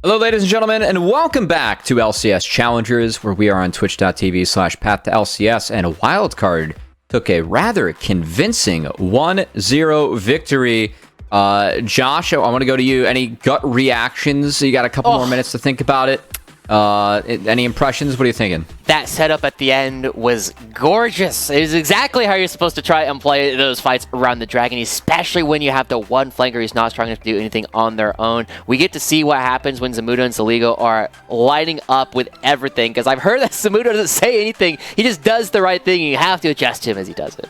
Hello, ladies and gentlemen, and welcome back to LCS Challengers, where we are on twitch.tv/path to LCS, and Wildcard took a rather convincing 1-0 victory. Josh, I want to go to you. Any gut reactions? You got a couple more minutes to think about it. Any impressions? What are you thinking? That setup at the end was gorgeous. It is exactly how you're supposed to try and play those fights around the dragon, especially when you have the one flanker who's not strong enough to do anything on their own. We get to see what happens when Zamudo and Saligo are lining up with everything, because I've heard that Zamudo doesn't say anything. He just does the right thing, and you have to adjust to him as he does it.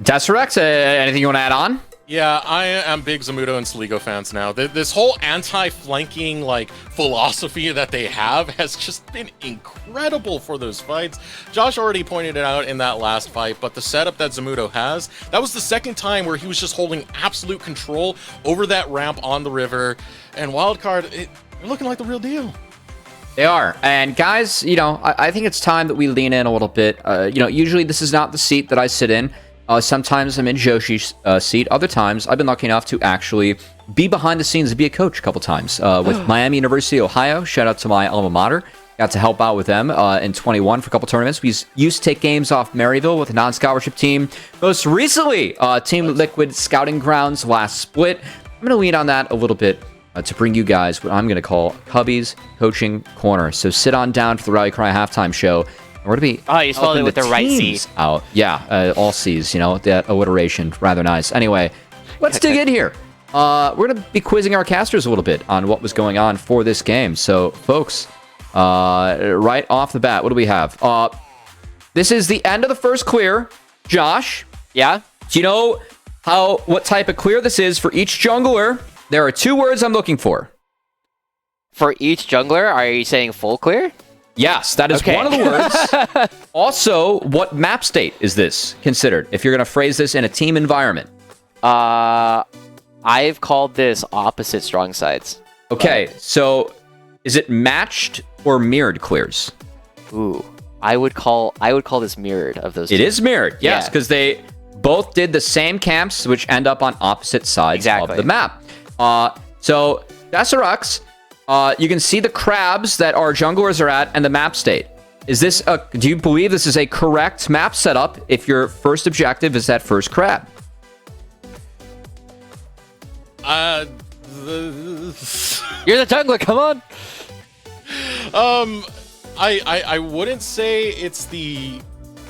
Deserex, anything you want to add on? Yeah, I am big Zamudo and Saligo fans now. This whole anti-flanking philosophy that they have has just been incredible for those fights. Josh already pointed it out in that last fight, but the setup that Zamudo has, that was the second time where he was just holding absolute control over that ramp on the river. And Wildcard, they're looking like the real deal. They are. And guys, I think it's time that we lean in a little bit. Usually this is not the seat that I sit in. Sometimes I'm in Joshi's seat. Other times, I've been lucky enough to actually be behind the scenes and be a coach a couple times with Miami University, Ohio. Shout out to my alma mater. Got to help out with them in 21 for a couple tournaments. We used to take games off Maryville with a non-scholarship team. Most recently, Team Liquid Scouting Grounds last split. I'm going to lean on that a little bit to bring you guys what I'm going to call Cubby's Coaching Corner. So sit on down for the Rally Cry halftime show. We're going to be you spelled it with the right C. Out. Yeah, all C's, that alliteration. Rather nice. Anyway, let's dig in here. We're going to be quizzing our casters a little bit on what was going on for this game. So, folks, right off the bat, what do we have? This is the end of the first clear. Josh? Yeah? Do you know what type of clear this is for each jungler? There are 2 words I'm looking for. For each jungler, are you saying full clear? Yes, that is one of the words. Also, what map state is this considered if you're going to phrase this in a team environment? I've called this opposite strong sides. Okay, so is it matched or mirrored clears? Ooh, I would call this mirrored of those two. It is mirrored, yes, because they both did the same camps, which end up on opposite sides of the map. So, Deserex, you can see the crabs that our junglers are at and the map state. Do you believe this is a correct map setup if your first objective is that first crab? You're the jungler, come on! I wouldn't say it's the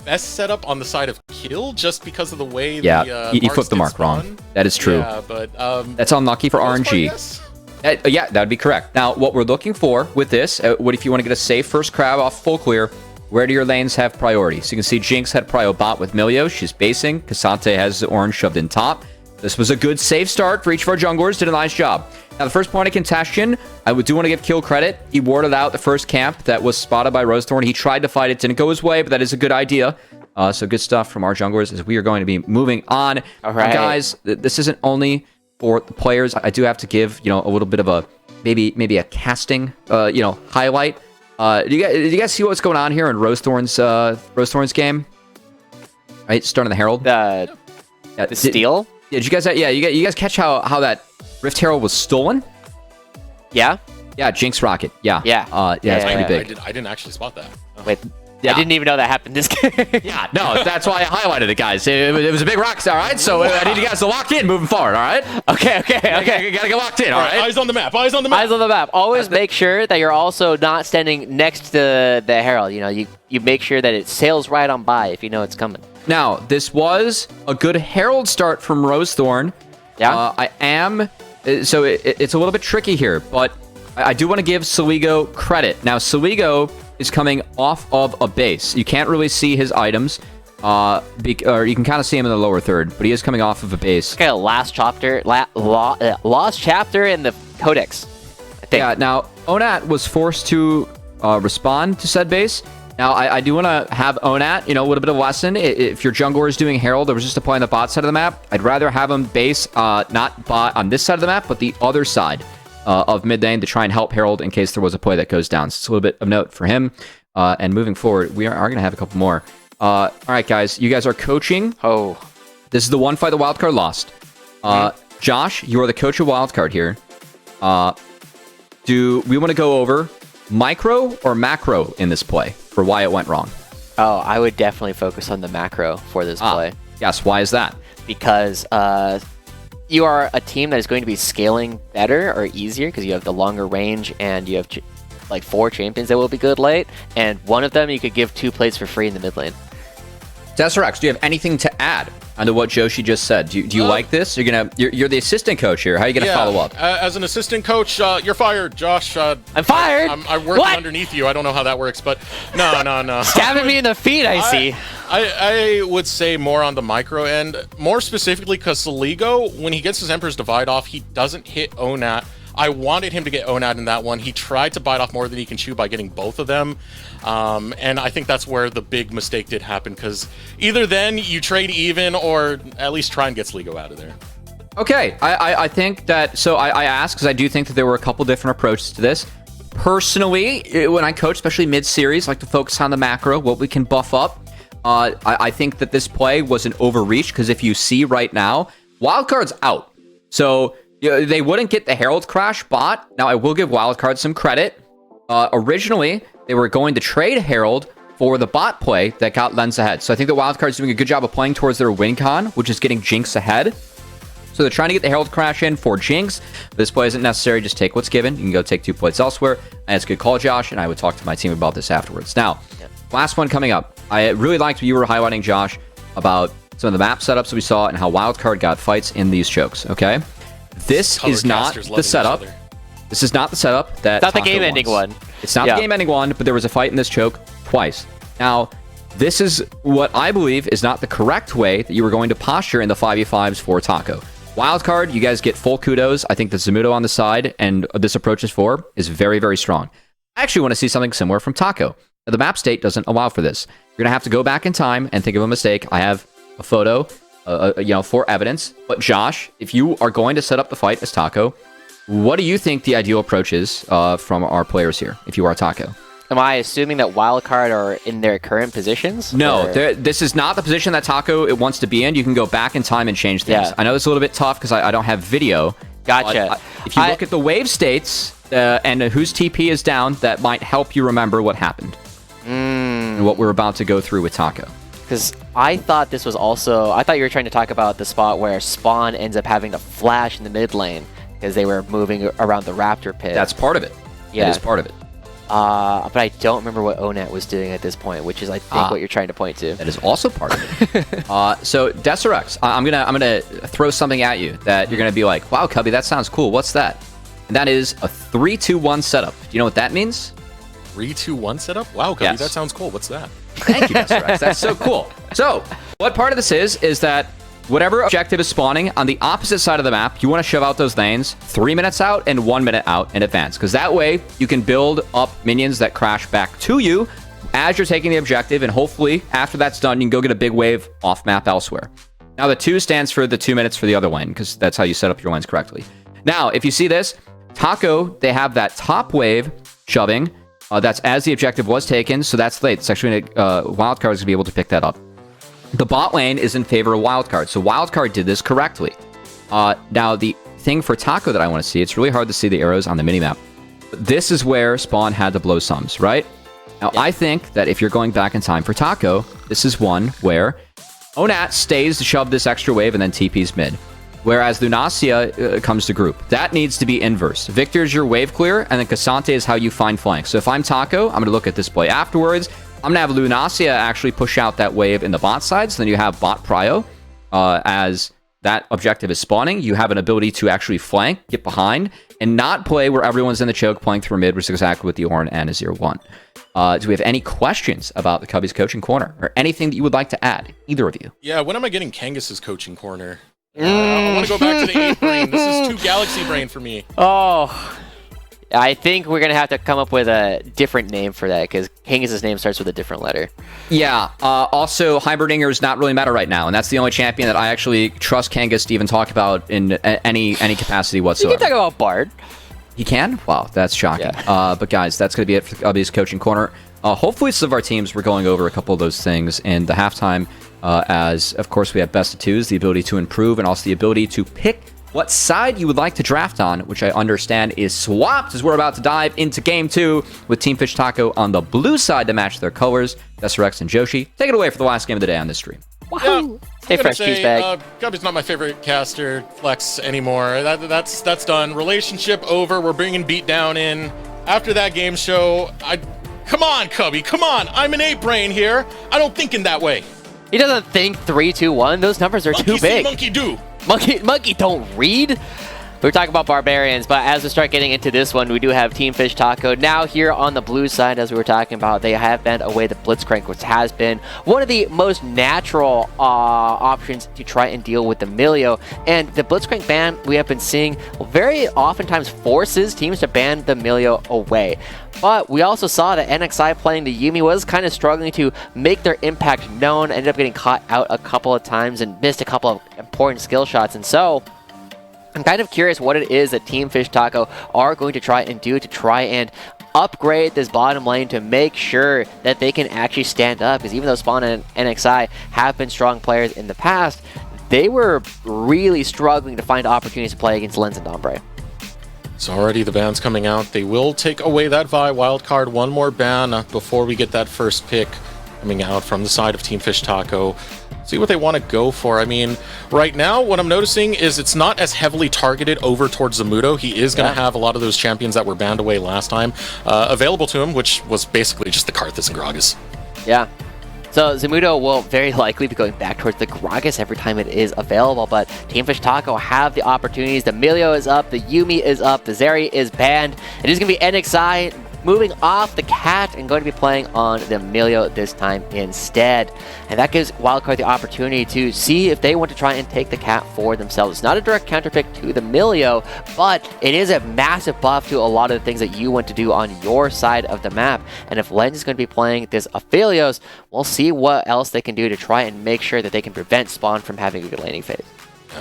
best setup on the side of kill, just because of the way you flipped the mark wrong. That is true. Yeah, but that's unlucky for RNG. Yeah, that would be correct. Now, what we're looking for with this, what if you want to get a safe first crab off full clear, where do your lanes have priority? So you can see Jinx had prio bot with Milio. She's basing. Cassante has the orange shoved in top. This was a good safe start for each of our junglers. Did a nice job. Now, the first point of contention, I do want to give Kill credit. He warded out the first camp that was spotted by Rosethorn. He tried to fight it. Didn't go his way, but that is a good idea. So good stuff from our junglers as we are going to be moving on. All right. Now, guys, this isn't only for the players. I do have to give, a little bit of a, maybe a casting, highlight. Do you guys see what's going on here in Rosethorn's game? Right, starting the Herald. The steal? Did you guys? You guys catch how that Rift Herald was stolen? Yeah. Yeah, Jinx Rocket. Yeah. It's pretty big. I didn't actually spot that. Wait. Yeah. I didn't even know that happened this game. Yeah, no, that's why I highlighted it, guys. It was a big rock star, all right? So I need you guys to lock in moving forward, all right? Okay. You gotta get locked in, all right? Eyes on the map. Eyes on the map. Always make sure that you're also not standing next to the Herald. You make sure that it sails right on by if you know it's coming. Now, this was a good Herald start from Rosethorn. Yeah. So it's a little bit tricky here, but I do want to give Saligo credit. Now, Saligo is coming off of a base. You can't really see his items, or you can kind of see him in the lower third, but he is coming off of a base. Okay, lost chapter in the Codex, I think. Yeah, now, Onat was forced to respond to said base. Now, I do want to have Onat, a little bit of a lesson. If your jungler is doing Herald or was just applying the bot side of the map, I'd rather have him base, not bot on this side of the map, but the other side of mid lane to try and help Herald in case there was a play that goes down. So it's a little bit of note for him. And moving forward, we are going to have a couple more. All right, guys. You guys are coaching. Oh. This is the one fight the Wildcard lost. Josh, you are the coach of Wildcard here. do we want to go over micro or macro in this play for why it went wrong? Oh, I would definitely focus on the macro for this play. Yes, why is that? Because you are a team that is going to be scaling better or easier because you have the longer range and you have like 4 champions that will be good late, and one of them you could give 2 plates for free in the mid lane. Desrex, do you have anything to add onto what Joshi just said? Do you like this? You're the assistant coach here. How are you gonna follow up? As an assistant coach, you're fired, Josh. I'm fired. I'm working underneath you. I don't know how that works, but no. Stabbing me in the feet. I see. I would say more on the micro end, more specifically because Saligo, when he gets his Emperor's Divide off, he doesn't hit Onat. I wanted him to get Onat in that one. He tried to bite off more than he can chew by getting both of them. And I think that's where the big mistake did happen, because either then you trade even or at least try and get Sligo out of there. Okay, I think that, so I asked because I do think that there were a couple different approaches to this. Personally, when I coach, especially mid-series, I like to focus on the macro, what we can buff up. I think that this play was an overreach because if you see right now, Wildcard's out. So they wouldn't get the Herald Crash bot. Now, I will give Wildcard some credit. Originally, they were going to trade Herald for the bot play that got Lens ahead. So I think the Wildcard's doing a good job of playing towards their win con, which is getting Jinx ahead. So they're trying to get the Herald Crash in for Jinx. This play isn't necessary. Just take what's given. You can go take 2 plates elsewhere. And it's a good call, Josh, and I would talk to my team about this afterwards. Now, last one coming up. I really liked what you were highlighting, Josh, about some of the map setups that we saw and how Wildcard got fights in these chokes, okay? This is not the setup. This is not the setup that Not the game-ending one. It's not the game-ending one, but there was a fight in this choke twice. Now, this is what I believe is not the correct way that you were going to posture in the 5v5s for Taco. Wildcard, you guys get full kudos. I think the Zamudo on the side and this approach is very, very strong. I actually want to see something similar from Taco. The map state doesn't allow for this. You're going to have to go back in time and think of a mistake. I have a photo, for evidence. But Josh, if you are going to set up the fight as Taco, what do you think the ideal approach is from our players here, if you are Taco? Am I assuming that Wildcard are in their current positions? No, this is not the position that Taco it wants to be in. You can go back in time and change things. Yeah. I know it's a little bit tough because I don't have video. Gotcha. If you look at the wave states and whose TP is down, that might help you remember what happened. And what we're about to go through with Taco. Because I thought this was also... I thought you were trying to talk about the spot where Spawn ends up having to flash in the mid lane because they were moving around the Raptor pit. That's part of it. Yeah. That is part of it. But I don't remember what Onat was doing at this point, which is, I think, what you're trying to point to. That is also part of it. So, Desrex, I'm gonna throw something at you that you're gonna be like, wow, Cubby, that sounds cool. What's that? And that is a 3-2-1 setup. Do you know what that means? 3-2-1 setup? Wow, Cubby, that sounds cool. What's that? Thank you, Desrex. That's so cool. So, what part of this is that whatever objective is spawning on the opposite side of the map, you want to shove out those lanes 3 minutes out and 1 minute out in advance. Because that way, you can build up minions that crash back to you as you're taking the objective. And hopefully, after that's done, you can go get a big wave off map elsewhere. Now, the 2 stands for the 2 minutes for the other lane, because that's how you set up your lanes correctly. Now, if you see this, Taco, they have that top wave shoving. That's as the objective was taken, so that's late. It's actually Wildcard is going to be able to pick that up. The bot lane is in favor of Wildcard, so Wildcard did this correctly. Now, the thing for Taco that I want to see, it's really hard to see the arrows on the minimap. This is where Spawn had to blow sums, right? Now, I think that if you're going back in time for Taco, this is one where Onat stays to shove this extra wave and then TP's mid. Whereas Lunacia comes to group. That needs to be inverse. Victor is your wave clear, and then Cassante is how you find flanks. So if I'm Taco, I'm going to look at this play afterwards. I'm going to have Lunacia actually push out that wave in the bot side, so then you have bot prio. As that objective is spawning, you have an ability to actually flank, get behind, and not play where everyone's in the choke playing through mid, which is exactly what the Ornn and Azir want. Do we have any questions about the Cubbies coaching corner, or anything that you would like to add, either of you? Yeah, when am I getting Kangus's coaching corner? I want to go back to the 8 brain. This is too Galaxy brain for me. Oh, I think we're going to have to come up with a different name for that, because Kangas' name starts with a different letter. Yeah, also, Hyberdingers not really matter right now, and that's the only champion that I actually trust Kangas to even talk about in any capacity whatsoever. You can talk about Bard. He can? Wow, that's shocking. Yeah. But guys, that's going to be it for Cubby's coaching corner. Hopefully some of our teams were going over a couple of those things in the halftime, as, of course, we have best of twos, the ability to improve, and also the ability to pick what side you would like to draft on, which I understand is swapped, as we're about to dive into Game 2 with Team Fish Taco on the blue side to match their colors. Rex and Joshi, take it away for the last game of the day on this stream. Wahoo! Hey, fresh juice bag. Gubby's not my favorite caster flex anymore. That's done. Relationship over. We're bringing Beatdown in. After that game show, come on, Cubby, come on. I'm an ape brain here. I don't think in that way. He doesn't think 3, 2, 1. Those numbers are too big. Monkey do. Monkey don't read. We were talking about Barbarians, but as we start getting into this one, we do have Team Fish Taco. Now here on the blue side, as we were talking about, they have banned away the Blitzcrank, which has been one of the most natural options to try and deal with the Milio. And the Blitzcrank ban, we have been seeing very oftentimes forces teams to ban the Milio away. But we also saw that NXI playing the Yuumi was kind of struggling to make their impact known, ended up getting caught out a couple of times and missed a couple of important skill shots. And so I'm kind of curious what it is that Team Fish Taco are going to try and do to try and upgrade this bottom lane to make sure that they can actually stand up. Because even though Spawn and NXI have been strong players in the past, they were really struggling to find opportunities to play against Lens and Dombre. So already the ban's coming out. They will take away that Vi wildcard. One more ban before we get that first pick coming out from the side of Team Fish Taco. See what they want to go for. I mean, right now, what I'm noticing is it's not as heavily targeted over towards Zamudo. He is going to have a lot of those champions that were banned away last time available to him, which was basically just the Karthus and Gragas. Yeah. So Zamudo will very likely be going back towards the Gragas every time it is available, but Team Fish Taco have the opportunities. The Milio is up, the Yuumi is up, the Zeri is banned. It is going to be NXI moving off the Cat and going to be playing on the Milio this time instead. And that gives Wildcard the opportunity to see if they want to try and take the Cat for themselves. It's not a direct counterpick to the Milio, but it is a massive buff to a lot of the things that you want to do on your side of the map. And if Lens is going to be playing this Aphelios, we'll see what else they can do to try and make sure that they can prevent Spawn from having a good laning phase.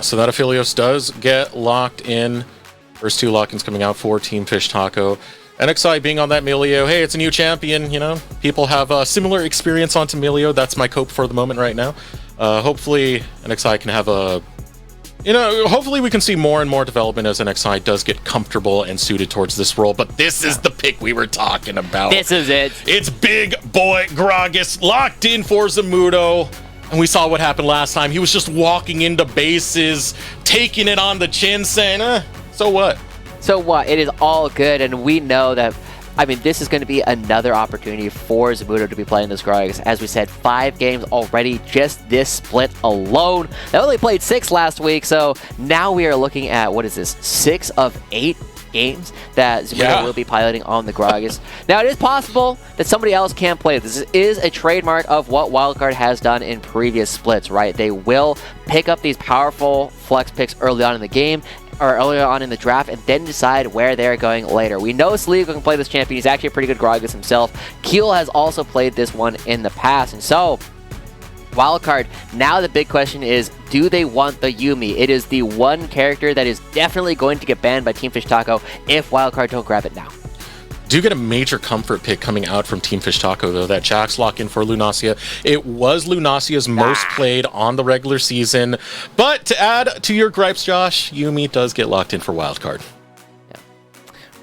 So that Aphelios does get locked in. First two lock-ins coming out for Team Fish Taco. NXI being on that Milio, hey, it's a new champion, you know, people have a similar experience onto Milio. That's my cope for the moment right now. Hopefully NXI can have a, you know, hopefully we can see more and more development as NXI does get comfortable and suited towards this role. But this is the pick we were talking about. This is it. It's big boy Gragas locked in for Zamudo. And we saw what happened last time. He was just walking into bases, taking it on the chin, saying, so what? So what? It is all good, and we know that, I mean, this is going to be another opportunity for Zamudo to be playing this Gragas. As we said, 5 games already, just this split alone. They only played 6 last week, so now we are looking at, what is this, 6 of 8 games that Zamudo will be piloting on the Gragas. Now, it is possible that somebody else can play this. This is a trademark of what Wildcard has done in previous splits, right? They will pick up these powerful flex picks early on in the game, or earlier on in the draft, and then decide where they're going later. We know Sligo can play this champion. He's actually a pretty good Gragas himself. Keel has also played this one in the past, and so Wildcard, now the big question is, do they want the Yuumi? It is the one character that is definitely going to get banned by Team Fish Taco if Wildcard don't grab it now. Do get a major comfort pick coming out from Team Fish Taco, though, that Jax lock-in for Lunacia. It was Lunacia's most played on the regular season. But to add to your gripes, Josh, Yuumi does get locked in for Wildcard. Yeah.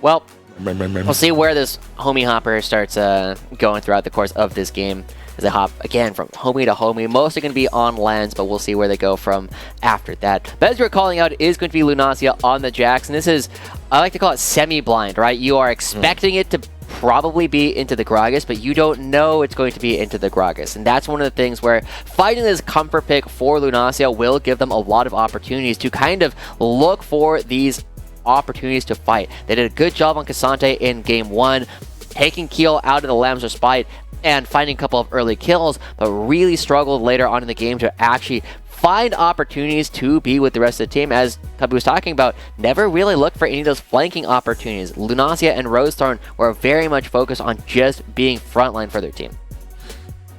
Well, we'll see where this homie hopper starts going throughout the course of this game. As they hop, again, from homie to homie. Mostly going to be on Lens, but we'll see where they go from after that. But as we're calling out, is going to be Lunacia on the Jax. And this is, I like to call it semi-blind, right? You are expecting it to probably be into the Gragas, but you don't know it's going to be into the Gragas. And that's one of the things where fighting this comfort pick for Lunacia will give them a lot of opportunities to kind of look for these opportunities to fight. They did a good job on Cassante in game 1, taking Keel out of the Lamb's Respite and finding a couple of early kills, but really struggled later on in the game to actually find opportunities to be with the rest of the team. As Cubby was talking about, never really looked for any of those flanking opportunities. Lunacia and Rosethorn were very much focused on just being frontline for their team.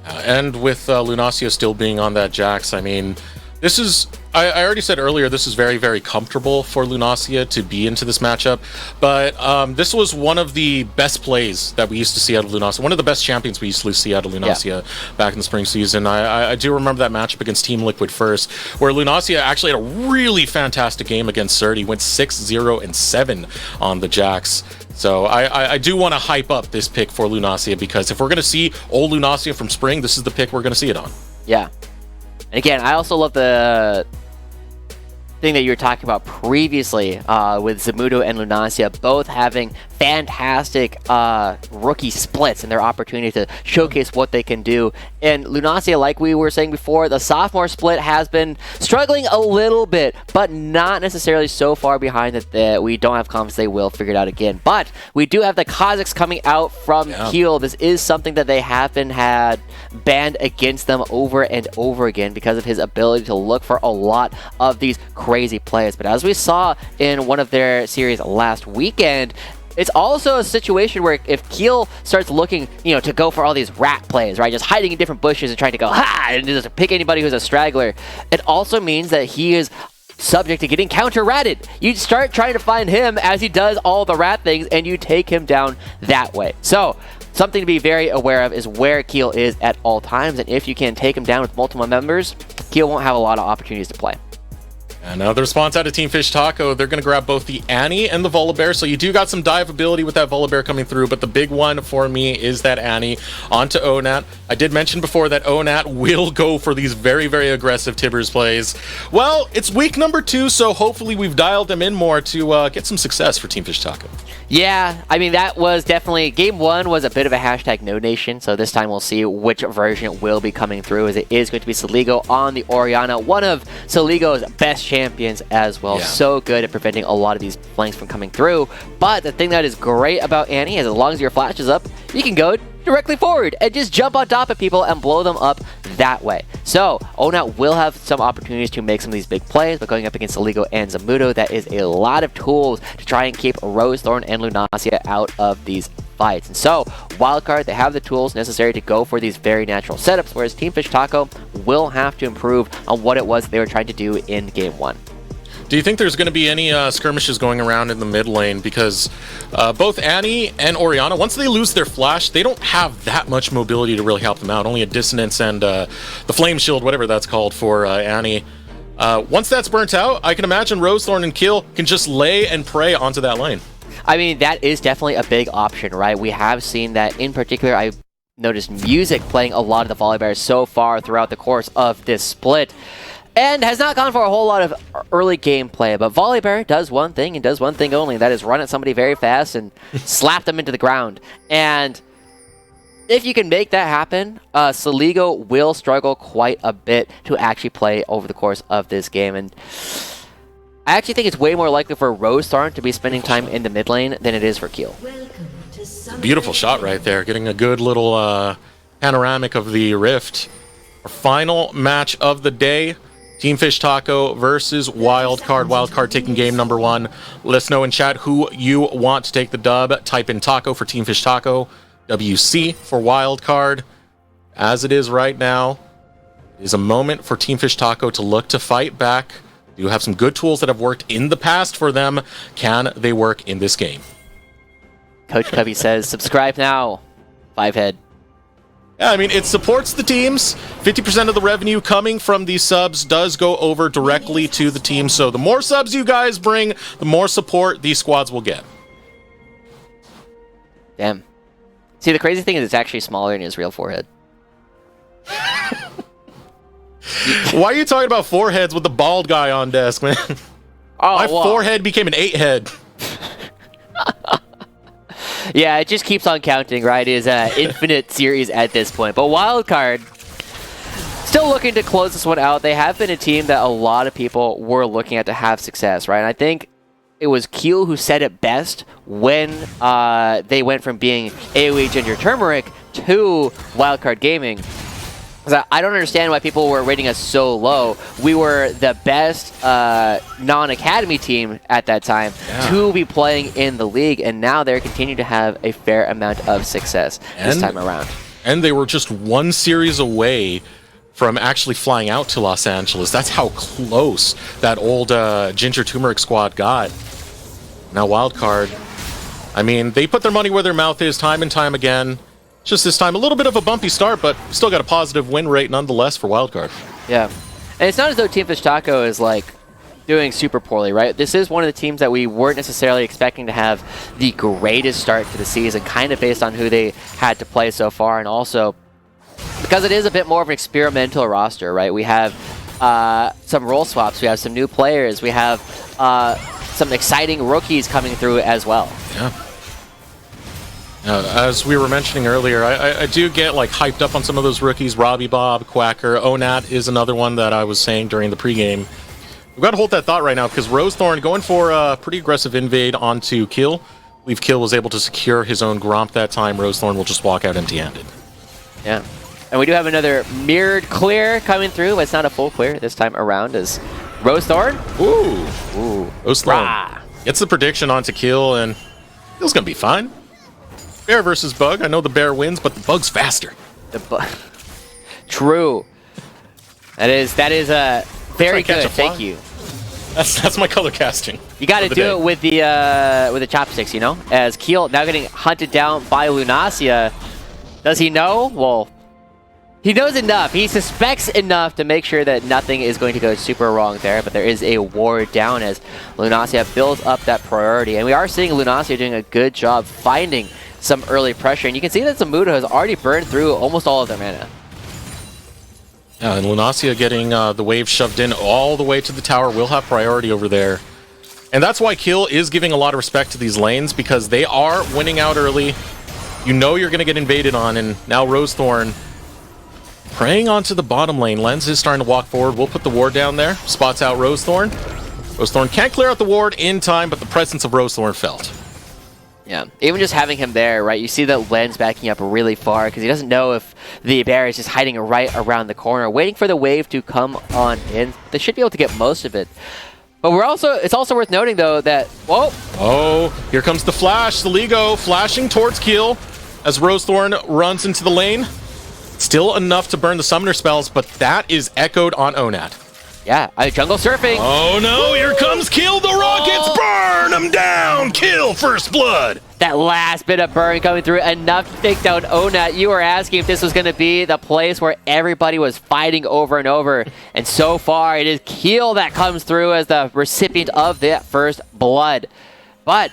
And with Lunacia still being on that Jax, I mean, This is, I already said earlier, this is very, very comfortable for Lunacia to be into this matchup, but this was one of the best plays that we used to see out of Lunacia, one of the best champions we used to see out of Lunacia back in the spring season. I do remember that matchup against Team Liquid first, where Lunacia actually had a really fantastic game against Surdy, went 6-0-7 on the Jax. So I do want to hype up this pick for Lunacia, because if we're going to see old Lunacia from spring, this is the pick we're going to see it on. Yeah. And again, I also love the thing that you were talking about previously with Zamudo and Lunacia both having fantastic rookie splits and their opportunity to showcase what they can do. And Lunacia, like we were saying before, the sophomore split has been struggling a little bit, but not necessarily so far behind that we don't have confidence they will figure it out again. But we do have the Kazakhs coming out from Kiel. This is something that they haven't had banned against them over and over again because of his ability to look for a lot of these crazy plays. But as we saw in one of their series last weekend, it's also a situation where if Kiel starts looking, to go for all these rat plays, right, just hiding in different bushes and trying to go, and just pick anybody who's a straggler, it also means that he is subject to getting counter-ratted. You start trying to find him as he does all the rat things, and you take him down that way. So, something to be very aware of is where Kiel is at all times, and if you can take him down with multiple members, Kiel won't have a lot of opportunities to play. And now the response out of Team Fish Taco, they're going to grab both the Annie and the Volibear, so you do got some dive ability with that Volibear coming through, but the big one for me is that Annie onto Onat. I did mention before that Onat will go for these very, very aggressive Tibbers plays. Well, it's week number 2, so hopefully we've dialed him in more to get some success for Team Fish Taco. Yeah, I mean, that was definitely... Game 1 was a bit of a hashtag no nation, so this time we'll see which version will be coming through, as it is going to be Saligo on the Orianna, one of Saligo's best champions as well. Yeah. So good at preventing a lot of these flanks from coming through. But the thing that is great about Annie is as long as your flash is up, you can go directly forward and just jump on top of people and blow them up that way. So Onat will have some opportunities to make some of these big plays, but going up against Saligo and Zamudo, that is a lot of tools to try and keep Rosethorn and Lunacia out of these fights. And so Wildcard, they have the tools necessary to go for these very natural setups, whereas Team Fish Taco will have to improve on what it was they were trying to do in Game 1. Do you think there's going to be any skirmishes going around in the mid lane? Because both Annie and Orianna, once they lose their flash, they don't have that much mobility to really help them out. Only a Dissonance and the Flame Shield, whatever that's called for Annie. Once that's burnt out, I can imagine Rosethorn and Kiel can just lay and prey onto that lane. I mean, that is definitely a big option, right? We have seen that in particular. I noticed Music playing a lot of the Volibears so far throughout the course of this split, and has not gone for a whole lot of early gameplay. But Volibear does one thing and does one thing only, and that is run at somebody very fast and slap them into the ground. And if you can make that happen, Saligo will struggle quite a bit to actually play over the course of this game. And I actually think it's way more likely for Rosethorn to be spending time in the mid lane than it is for Kiel. Beautiful shot right there, getting a good little panoramic of the Rift. Our final match of the day, Team Fish Taco versus Wildcard. Wildcard taking game number 1. Let us know in chat who you want to take the dub. Type in Taco for Team Fish Taco, WC for Wildcard. As it is right now, it is a moment for Team Fish Taco to look to fight back. You have some good tools that have worked in the past for them. Can they work in this game? Coach Cubby says, subscribe now, 5-head. Yeah, I mean, it supports the teams. 50% of the revenue coming from these subs does go over directly to the team. So the more subs you guys bring, the more support these squads will get. Damn. See, the crazy thing is it's actually smaller than his real forehead. Why are you talking about foreheads with the bald guy on desk, man? Oh, my forehead became an 8-head. Yeah, it just keeps on counting, right? It is an infinite series at this point. But Wildcard, still looking to close this one out. They have been a team that a lot of people were looking at to have success, right? And I think it was Kiel who said it best when they went from being AoE Ginger Turmeric to Wildcard Gaming. I don't understand why people were rating us so low. We were the best non-academy team at that time to be playing in the league, and now they're continuing to have a fair amount of success this time around. And they were just one series away from actually flying out to Los Angeles. That's how close that old Ginger Turmeric squad got. Now Wildcard, I mean, they put their money where their mouth is time and time again. Just this time, a little bit of a bumpy start, but still got a positive win rate nonetheless for Wildcard. Yeah. And it's not as though Team Fish Taco is, like, doing super poorly, right? This is one of the teams that we weren't necessarily expecting to have the greatest start to the season, kind of based on who they had to play so far, and also because it is a bit more of an experimental roster, right? We have some role swaps, we have some new players, we have some exciting rookies coming through as well. Yeah. As we were mentioning earlier, I do get like hyped up on some of those rookies. Robbie Bob, Quacker, Onat is another one that I was saying during the pregame. We've got to hold that thought right now because Rosethorn going for a pretty aggressive invade onto Kill. I believe Kill was able to secure his own Gromp that time. Rosethorn will just walk out empty-handed. Yeah. And we do have another mirrored clear coming through, but it's not a full clear this time around as Rosethorn. Ooh. Rosethorn gets the prediction onto Kill, and Kill's going to be fine. Bear versus Bug. I know the Bear wins, but the Bug's faster. True. That is very good. Thank you. That's my color casting. You got to do it with the chopsticks, you know. As Keel now getting hunted down by Lunacia. Does he know? Well, he knows enough. He suspects enough to make sure that nothing is going to go super wrong there. But there is a ward down as Lunacia builds up that priority, and we are seeing Lunacia doing a good job finding some early pressure, and you can see that Zamudo has already burned through almost all of their mana. Yeah, and Lunacia getting the wave shoved in all the way to the tower will have priority over there. And that's why Kill is giving a lot of respect to these lanes, because they are winning out early. You know you're going to get invaded on, and now Rosethorn praying onto the bottom lane. Lens is starting to walk forward. We'll put the ward down there. Spots out Rosethorn. Rosethorn can't clear out the ward in time, but the presence of Rosethorn felt. Yeah, even just having him there, right, you see that Len's backing up really far because he doesn't know if the bear is just hiding right around the corner, waiting for the wave to come on in. They should be able to get most of it. But it's also worth noting, though, that, whoa. Oh, here comes the flash. The Ligo flashing towards Kill as Rosethorn runs into the lane. Still enough to burn the summoner spells, but that is echoed on Onat. Yeah, jungle surfing. Oh no, here comes Kill, the rockets, burn him down, Kill, first blood. That last bit of burn coming through, enough to take down Onat. You were asking if this was going to be the place where everybody was fighting over and over, and so far it is Kill that comes through as the recipient of that first blood. But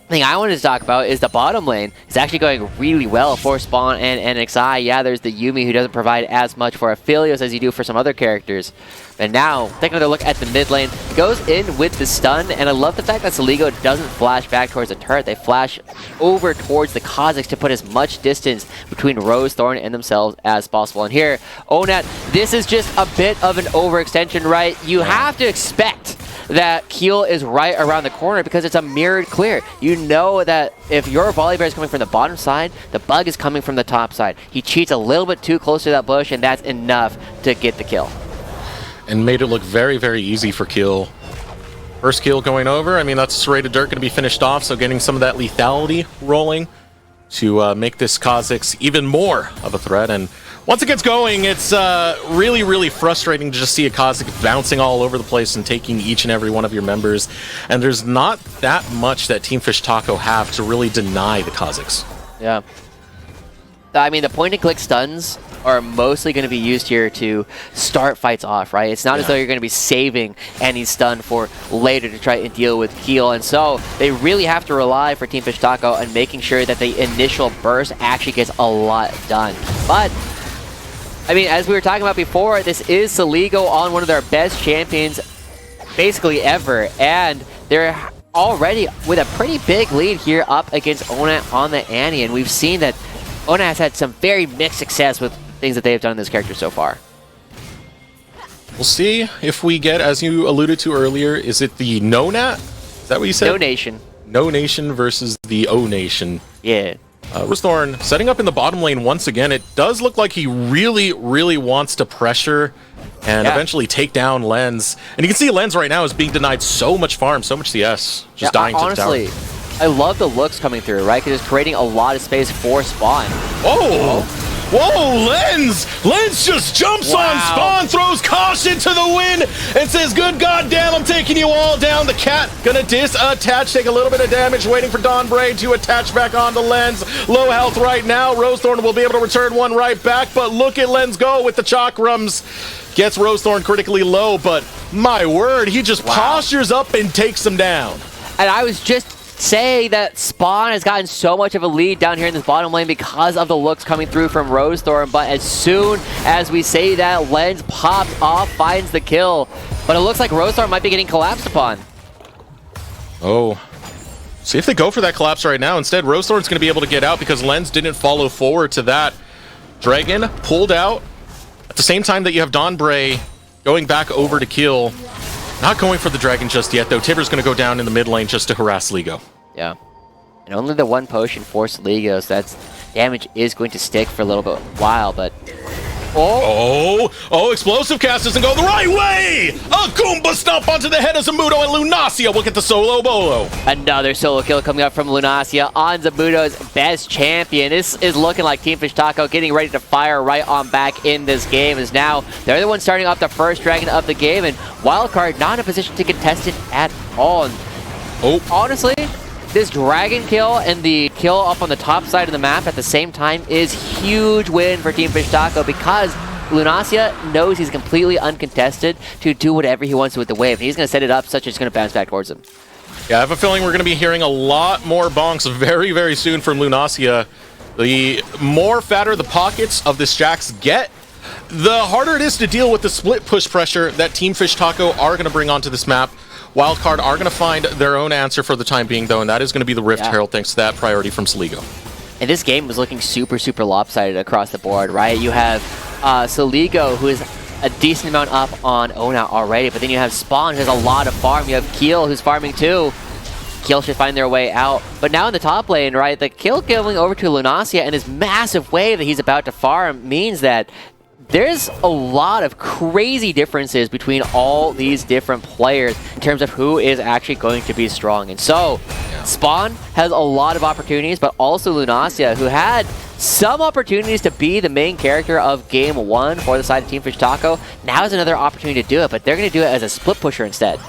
the thing I wanted to talk about is the bottom lane. It's actually going really well for Spawn and NXI. Yeah, there's the Yuumi who doesn't provide as much for Aphelios as you do for some other characters. And now, take another look at the mid lane. Goes in with the stun, and I love the fact that Saligo doesn't flash back towards the turret. They flash over towards the Kazakhs to put as much distance between Rosethorn and themselves as possible. And here, Onat, this is just a bit of an overextension, right? You have to expect that Keel is right around the corner because it's a mirrored clear. You know that if your Volibear is coming from the bottom side, the Bug is coming from the top side. He cheats a little bit too close to that bush, and that's enough to get the kill. And made it look very, very easy for Kill. First kill going over. I mean, that's Serrated Dirt going to be finished off, so getting some of that lethality rolling to make this Kazakhs even more of a threat. And once it gets going, it's really, really frustrating to just see a Kazakh bouncing all over the place and taking each and every one of your members. And there's not that much that Team Fish Taco have to really deny the Kazakhs. Yeah. I mean, the point-and-click stuns are mostly going to be used here to start fights off, right? It's not as though you're going to be saving any stun for later to try and deal with Keel. And so they really have to rely for Team Fish Taco on making sure that the initial burst actually gets a lot done. But I mean, as we were talking about before, this is Saligo on one of their best champions basically ever, and they're already with a pretty big lead here up against Onat on the Annie, and we've seen that Onat has had some very mixed success with things that they have done in this character so far. We'll see if we get, as you alluded to earlier, is it the No-Nat? Is that what you said? No Nation. No Nation versus the O Nation. Yeah. Rosethorn setting up in the bottom lane once again. It does look like he really, really wants to pressure and eventually take down Lens. And you can see Lens right now is being denied so much farm, so much CS, just dying to the tower. Honestly, I love the looks coming through, right? Because it's creating a lot of space for Spawn. Oh! Whoa, Lens! Lens just jumps on Spawn, throws caution to the wind, and says, good goddamn, I'm taking you all down. The cat gonna disattach, take a little bit of damage, waiting for Dawnbray to attach back onto Lens. Low health right now. Rosethorn will be able to return one right back, but look at Lens go with the chakrams. Gets Rosethorn critically low, but my word, he just postures up and takes him down. And I was just say that Spawn has gotten so much of a lead down here in this bottom lane because of the looks coming through from Rosethorn, but as soon as we say that, Lens pops off, finds the kill, but it looks like Rosethorn might be getting collapsed upon. Oh. See if they go for that collapse right now. Instead, Rosethorn's going to be able to get out because Lens didn't follow forward to that. Dragon pulled out at the same time that you have Dawnbray going back over to kill. Not going for the Dragon just yet, though. Tiber's going to go down in the mid lane just to harass Ligo. Yeah. And only the one potion forced Ligo, so that's damage is going to stick for a little bit while, but... Oh, explosive cast doesn't go the right way! A Goomba stomp onto the head of Zamudo, and Lunacia will get the solo bolo. Another solo kill coming up from Lunacia on Zamudo's best champion. This is looking like Team Fish Taco getting ready to fire right on back in this game, as now they're the ones starting off the first dragon of the game, and Wildcard not in a position to contest it at all. And honestly, this dragon kill and the kill up on the top side of the map at the same time is huge win for Team Fish Taco because Lunacia knows he's completely uncontested to do whatever he wants with the wave. And he's going to set it up such that it's going to bounce back towards him. Yeah, I have a feeling we're going to be hearing a lot more bonks very, very soon from Lunacia. The more fatter the pockets of this Jax get, the harder it is to deal with the split push pressure that Team Fish Taco are going to bring onto this map. Wildcard are going to find their own answer for the time being, though, and that is going to be the Rift Herald, thanks to that priority from Saligo. And this game was looking super, super lopsided across the board, right? You have Saligo, who is a decent amount up on Ona already, but then you have Spawn, who has a lot of farm. You have Keel, who's farming too. Keel should find their way out. But now in the top lane, right, the kill going over to Lunacia and his massive wave that he's about to farm means that there's a lot of crazy differences between all these different players in terms of who is actually going to be strong. And so, Spawn has a lot of opportunities, but also Lunacia, who had some opportunities to be the main character of Game 1 for the side of Team Fish Taco, now has another opportunity to do it, but they're going to do it as a split pusher instead.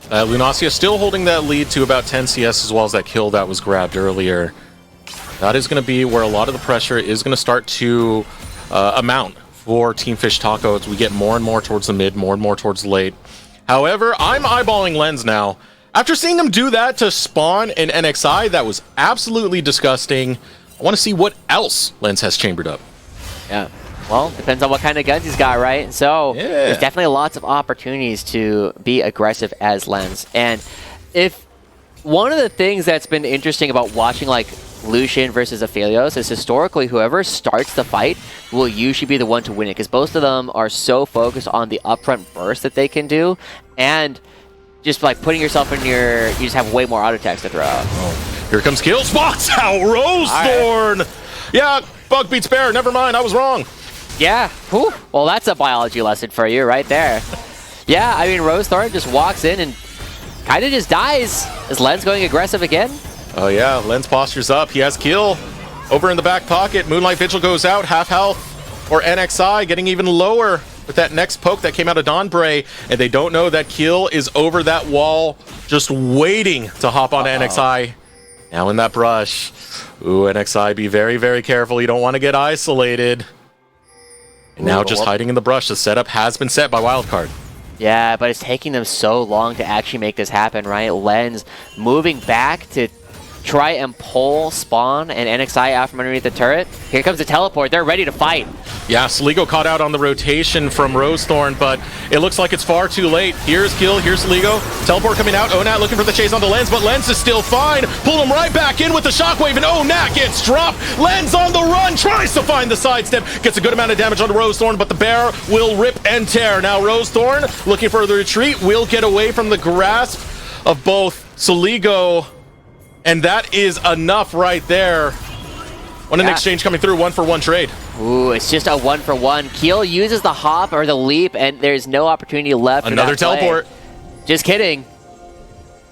Lunacia still holding that lead to about 10 CS, as well as that kill that was grabbed earlier. That is going to be where a lot of the pressure is going to start to amount for Team Fish Taco as we get more and more towards the mid, more and more towards the late. However, I'm eyeballing Lens now. After seeing them do that to Spawn and NXI, that was absolutely disgusting. I want to see what else Lens has chambered up. Yeah, well, depends on what kind of guns he's got, right? So there's definitely lots of opportunities to be aggressive as Lens. And if one of the things that's been interesting about watching like Lucian versus Aphelios is historically whoever starts the fight will usually be the one to win it, because both of them are so focused on the upfront burst that they can do, and just like putting yourself in your, you just have way more auto attacks to throw out. Oh, here comes kill, spots out Rosethorn. Right. Yeah, bug beats bear, never mind, I was wrong. Yeah, whew. Well, that's a biology lesson for you right there. Yeah, I mean, Rosethorn just walks in and kind of just dies. Is Lens going aggressive again? Oh yeah, Lens postures up. He has kill over in the back pocket. Moonlight Vigil goes out, half health for NXI, getting even lower with that next poke that came out of Dawnbray, and they don't know that kill is over that wall, just waiting to hop on NXI. Now in that brush. Ooh, NXI, be very, very careful. You don't want to get isolated. And now just hiding in the brush. The setup has been set by Wildcard. Yeah, but it's taking them so long to actually make this happen, right? Lens moving back to try and pull Spawn and NXI out from underneath the turret. Here comes the teleport. They're ready to fight. Yeah, Saligo caught out on the rotation from Rosethorn, but it looks like it's far too late. Here's kill, here's Saligo. Teleport coming out. Onat looking for the chase on the Lens, but Lens is still fine. Pull him right back in with the shockwave, and Onat gets dropped. Lens on the run, tries to find the sidestep. Gets a good amount of damage onto Rosethorn, but the bear will rip and tear. Now Rosethorn, looking for the retreat, will get away from the grasp of both Saligo, and that is enough right there. What an exchange coming through, 1-for-1 trade. Ooh, it's just a 1-for-1. Keel uses the hop or the leap, and there's no opportunity left. Another teleport. Just kidding.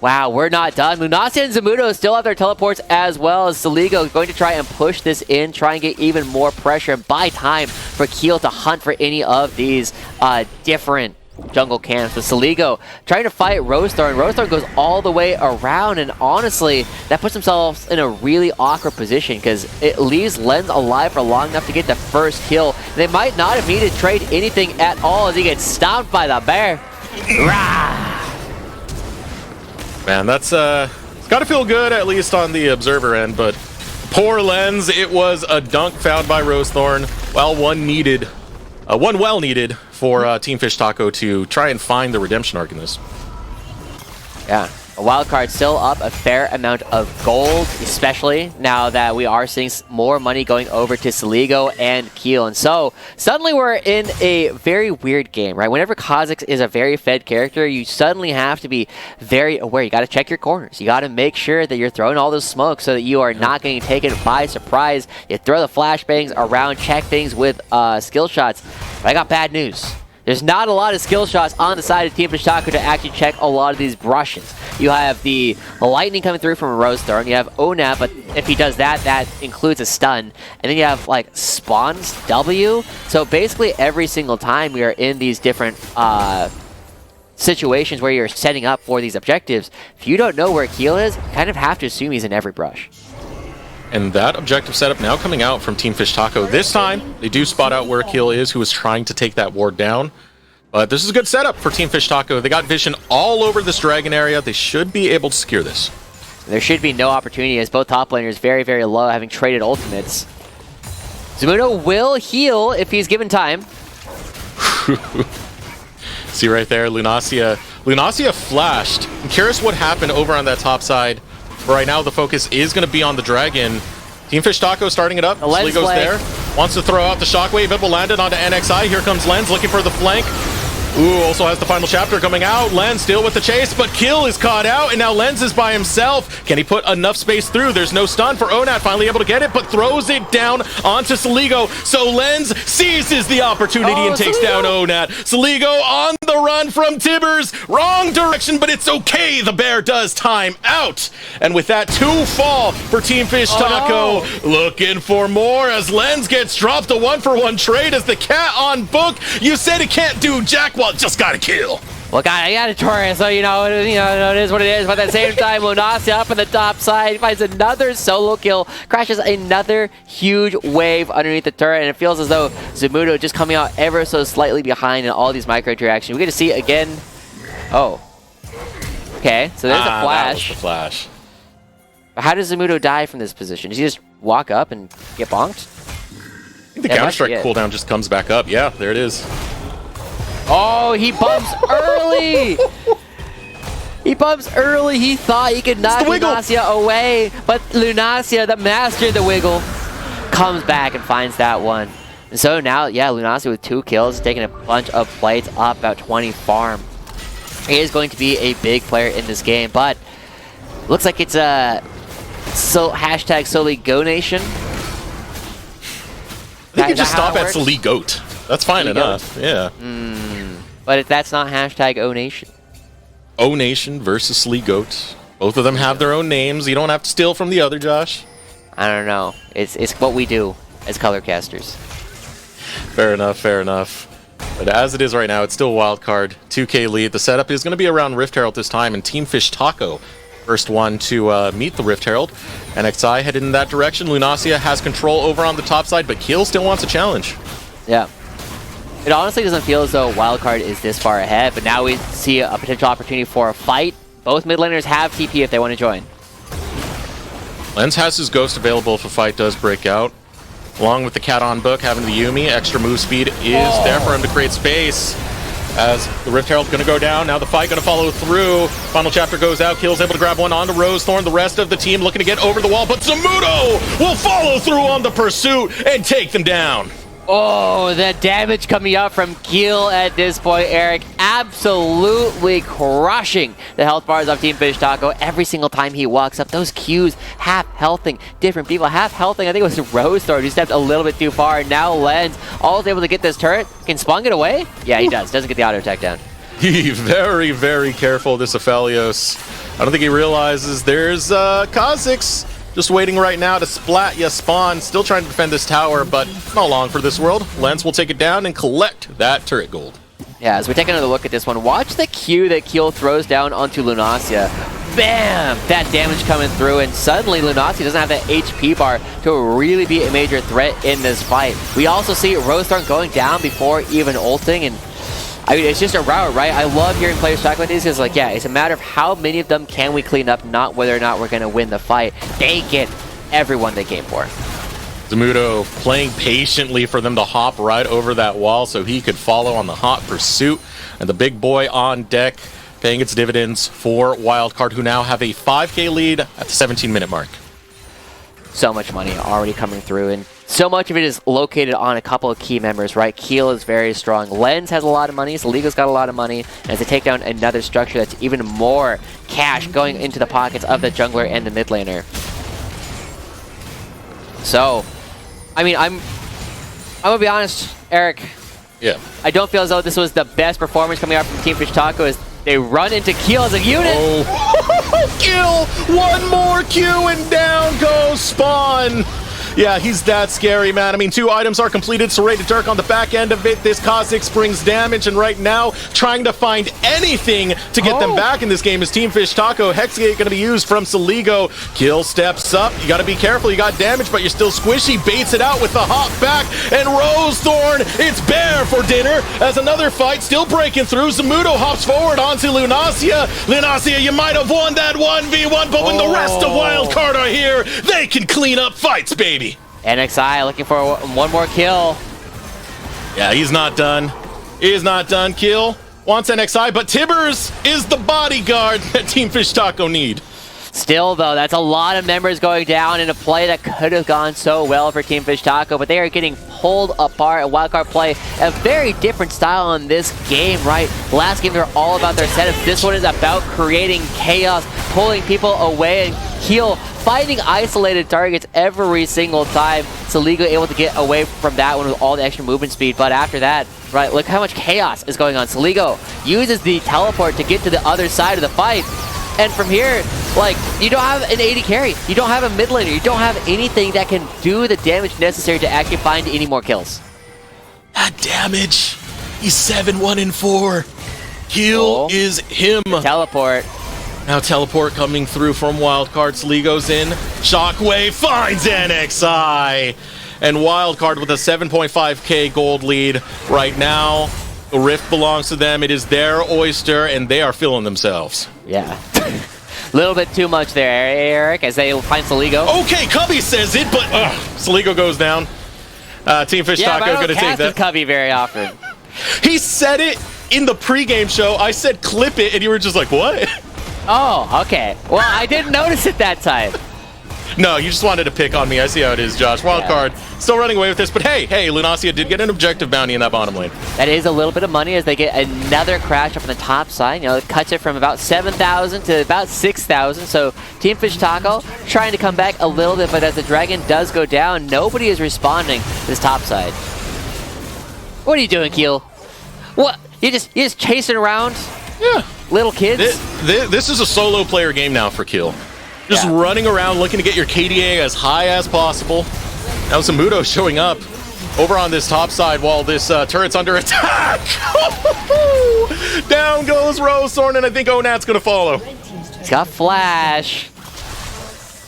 Wow, we're not done. Lunasia and Zamudo still have their teleports as well as Saligo going to try and push this in, try and get even more pressure and buy time for Keel to hunt for any of these different jungle camps. With Saligo trying to fight Rosethorn. Rosethorn goes all the way around, and honestly, that puts themselves in a really awkward position because it leaves Lens alive for long enough to get the first kill. They might not have needed to trade anything at all as he gets stomped by the bear. Rah! Man, that's it's got to feel good, at least on the observer end, but poor Lens. It was a dunk found by Rosethorn. Well, one well needed for Team Fish Taco to try and find the redemption arc in this. Yeah. A Wildcard still up a fair amount of gold, especially now that we are seeing more money going over to Saligo and Keel. And so, suddenly we're in a very weird game, right? Whenever Kha'Zix is a very fed character, you suddenly have to be very aware. You got to check your corners. You got to make sure that you're throwing all this smoke so that you are not getting taken by surprise. You throw the flashbangs around, check things with skill shots. But I got bad news. There's not a lot of skill shots on the side of Team Fish Taco to actually check a lot of these brushes. You have the lightning coming through from Rosethorn. You have Onat, but if he does that, that includes a stun. And then you have, like, Spawn's W. So basically every single time we are in these different situations where you're setting up for these objectives, if you don't know where Keel is, you kind of have to assume he's in every brush. And that objective setup now coming out from Team Fish Taco. This time, they do spot out where Keel is, who is trying to take that ward down. But this is a good setup for Team Fish Taco. They got vision all over this dragon area. They should be able to secure this. There should be no opportunity as both top laners very, very low, having traded ultimates. Zamudo will heal if he's given time. See right there, Lunasia. Lunasia flashed. I'm curious what happened over on that top side. But right now, the focus is going to be on the dragon. Team Fish Taco starting it up. Sligo's there. Wants to throw out the shockwave. It will land it onto NXI. Here comes Lens looking for the flank. Ooh, also has the final chapter coming out. Lens still with the chase, but Kill is caught out, and now Lens is by himself. Can he put enough space through? There's no stun for Onat, finally able to get it, but throws it down onto Saligo. So Lens seizes the opportunity and takes down Onat. Saligo on the run from Tibbers. Wrong direction, but it's okay. The bear does time out. And with that, 2 fall for Team Fish Taco. Looking for more as Lens gets dropped. A 1-for-1 trade as the cat on book. You said it can't do jack. Well, just gotta kill. Well, God, I got a Taurus, so it is what it is. But at the same time, Lunasia up on the top side finds another solo kill, crashes another huge wave underneath the turret, and it feels as though Zamudo just coming out ever so slightly behind in all these micro interactions. We get to see again. Oh, okay. So there's a flash. That was the flash. How does Zamudo die from this position? Does he just walk up and get bonked? I think the Counter-Strike cooldown just comes back up. Yeah, there it is. Oh, he bumps early! He bumps early. He thought he could knock Lunasia away, but Lunasia, the master of the wiggle, comes back and finds that one. And so now, yeah, Lunasia with 2 kills, taking a bunch of plates up, about 20 farm. He is going to be a big player in this game, but looks like it's a hashtag solely Go Nation. I think you just stop at Soli Goat. That's fine enough, yeah. But if that's not hashtag O Nation. O Nation versus Soli Goat. Both of them have their own names. You don't have to steal from the other, Josh. I don't know. It's what we do as color casters. Fair enough, fair enough. But as it is right now, it's still a wild card. 2K lead. The setup is going to be around Rift Herald this time, and Team Fish Taco, first one to meet the Rift Herald. NXI headed in that direction. Lunasia has control over on the top side, but Keel still wants a challenge. Yeah. It honestly doesn't feel as though Wildcard is this far ahead, but now we see a potential opportunity for a fight. Both mid laners have TP if they want to join. Lens has his Ghost available if a fight does break out. Along with the cat on book, having the Yuumi, extra move speed is there for him to create space. As the Rift Herald's going to go down, now the fight going to follow through. Final chapter goes out, Keel's able to grab one onto Rosethorn. The rest of the team looking to get over the wall, but Zamudo will follow through on the pursuit and take them down. Oh, the damage coming up from Keel at this point, Eric. Absolutely crushing the health bars of Team Fish Taco every single time he walks up. Those Qs half-healthing different people. Half-healthing, I think it was Rosethorn who stepped a little bit too far. And now Lens, all able to get this turret. Can Spawn get away? Yeah, he does. Doesn't get the auto attack down. Very, very careful, this Aphelios. I don't think he realizes there's Kha'Zix just waiting right now to splat ya spawn. Still trying to defend this tower, but not long for this world. Lens will take it down and collect that turret gold. Yeah, as we take another look at this one, watch the Q that Keel throws down onto Lunacia. Bam! That damage coming through, and suddenly Lunacia doesn't have that HP bar to really be a major threat in this fight. We also see Rosethorn going down before even ulting, and I mean, it's just a rout, right? I love hearing players talk about these because, like, yeah, it's a matter of how many of them can we clean up, not whether or not we're going to win the fight. They get everyone they came for. Zamudo playing patiently for them to hop right over that wall so he could follow on the hot pursuit. And the big boy on deck paying its dividends for Wildcard, who now have a 5K lead at the 17-minute mark. So much money already coming through, and so much of it is located on a couple of key members, right? Keel is very strong. Lens has a lot of money. Saligo's got a lot of money. And as they take down another structure, that's even more cash going into the pockets of the jungler and the mid laner. So, I mean, I'm gonna be honest, Eric. Yeah. I don't feel as though this was the best performance coming out from Team Fish Taco as they run into Keel as a unit. Oh, kill! One more Q and down goes Spawn. Yeah, he's that scary, man. I mean, 2 items are completed. Serrated Dirk on the back end of it. This Kha'Zix brings damage, and right now, trying to find anything to get them back in this game is Team Fish Taco. Hexgate going to be used from Saligo. Kill steps up. You got to be careful. You got damage, but you're still squishy. Baits it out with the hop back, and Rosethorn, it's bear for dinner as another fight still breaking through. Zamudo hops forward onto Lunacia. Lunacia, you might have won that 1v1, but when the rest of Wildcard are here, they can clean up fights, baby. NXI looking for one more kill. Yeah, he's not done. He is not done. Kill wants NXI, but Tibbers is the bodyguard that Team Fish Taco need. Still, though, that's a lot of members going down in a play that could have gone so well for Team Fish Taco, but they are getting pulled apart. Wildcard play a very different style in this game, right? Last game, they were all about their setups. This one is about creating chaos, pulling people away, and Keel finding isolated targets every single time. Saligo able to get away from that one with all the extra movement speed, but after that, right, look how much chaos is going on. Saligo uses the teleport to get to the other side of the fight. And from here, like, you don't have an AD carry. You don't have a mid laner. You don't have anything that can do the damage necessary to actually find any more kills. That damage. He's 7-1-4. Heal is him. Teleport. Now teleport coming through from Wildcard. Saligo's in. Shockwave finds NXI. And Wildcard with a 7.5k gold lead right now. The rift belongs to them. It is their oyster, and they are feeling themselves. Yeah. A little bit too much there, Eric, as they find Saligo. Okay, Cubby says it, but Saligo goes down. Team Fish Taco going to take that. Cubby very often. He said it in the pregame show. I said clip it, and you were just like, what? Oh, okay. Well, I didn't notice it that time. No, you just wanted to pick on me. I see how it is, Josh. Wildcard still running away with this, but hey, Lunacia did get an objective bounty in that bottom lane. That is a little bit of money as they get another crash up on the top side. You know, it cuts it from about 7,000 to about 6,000. So Team Fish Taco trying to come back a little bit, but as the dragon does go down, nobody is responding to this top side. What are you doing, Keel? What? You just chasing around? Yeah. Little kids? This is a solo player game now for Keel. Just running around looking to get your KDA as high as possible. Now Zamudo showing up over on this top side while this turret's under attack. Down goes Rosethorn, and I think Onat's going to follow. He's got flash.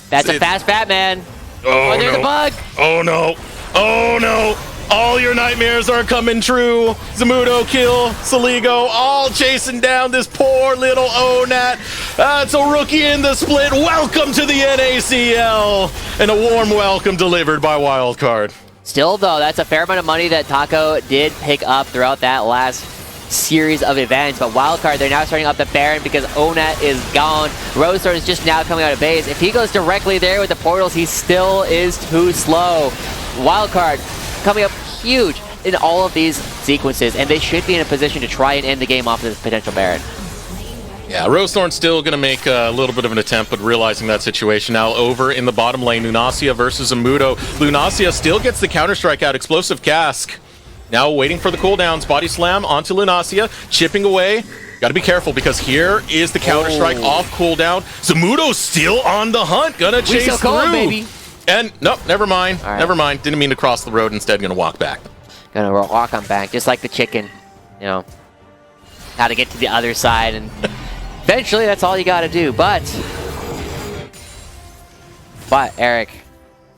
That's a fast Batman. Oh, there's no. a bug. Oh, no. Oh, no. All your nightmares are coming true. Zamudo, Kill, Saligo, all chasing down this poor little Onat. It's a rookie in the split. Welcome to the NACL. And a warm welcome delivered by Wildcard. Still, though, that's a fair amount of money that Taco did pick up throughout that last series of events. But Wildcard, they're now starting up the Baron because Onat is gone. Rosethorn is just now coming out of base. If he goes directly there with the portals, he still is too slow. Wildcard coming up huge in all of these sequences, and they should be in a position to try and end the game off of this potential Baron. Yeah, Rosethorn's still going to make a little bit of an attempt, but realizing that situation now over in the bottom lane, Lunacia versus Zamudo. Lunacia still gets the counter-strike out, Explosive Cask. Now waiting for the cooldowns, Body Slam onto Lunacia, chipping away. Got to be careful because here is the Counter-Strike off cooldown. Zamudo's still on the hunt. Gonna chase still through. going, baby. And, nope, never mind. All right. Never mind. Didn't mean to cross the road. Instead, gonna walk back. Gonna walk on back, just like the chicken. You know, how to get to the other side, and eventually that's all you gotta do. But Eric,